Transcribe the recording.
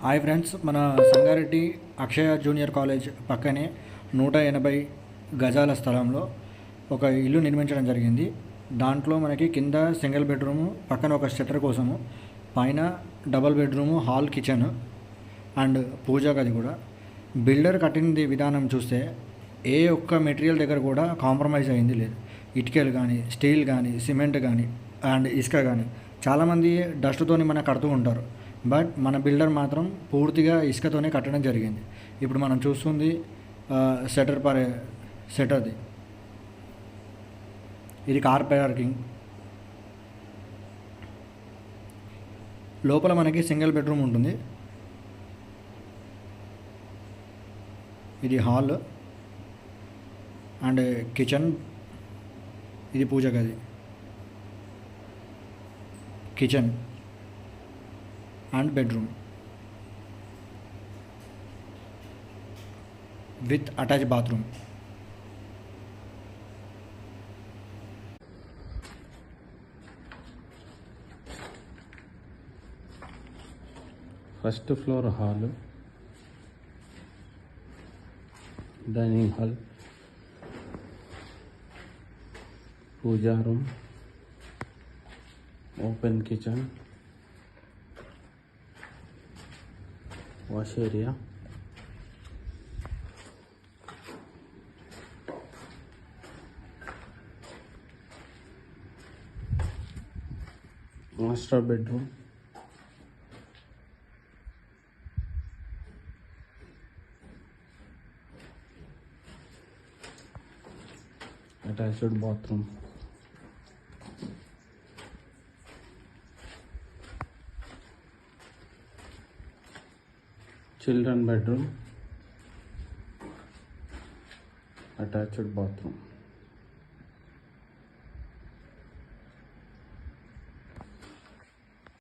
Hi friends, మన సంగారెడ్డి అక్షయ junior college పక్కనే 180 గజాల స్థలంలో ఒక ఇల్లు నిర్మించడం జరిగింది. దాంట్లో మనకి కింద సింగిల్ బెడ్రూము, పక్కన ఒక షట్టర్ కోసము, పైన double bedroom, hall, kitchen and పూజా గది కూడా. బిల్డర్ కట్టింది విధానం చూస్తే ఏ ఒక్క మెటీరియల్ దగ్గర కూడా కాంప్రమైజ్ అయింది లేదు. ఇటుకలు కానీ, స్టీల్ కానీ, సిమెంట్ కానీ అండ్ ఇసుక కానీ. చాలామంది డస్ట్తోని మన కడుతూ ఉంటారు, బట్ మన బిల్డర్ మాత్రం పూర్తిగా ఇసుకతోనే కట్టడం జరిగింది. ఇప్పుడు మనం చూస్తుంది సెటర్ది. ఇది కార్ పార్కింగ్. లోపల మనకి సింగిల్ బెడ్రూమ్ ఉంటుంది. ఇది హాల్ అండ్ కిచెన్. ఇది పూజ గది, kitchen and bedroom with attach bathroom. First floor hall, dining hall, pooja room, open kitchen, wash area, master bedroom, attached bathroom, children bedroom, attached bathroom.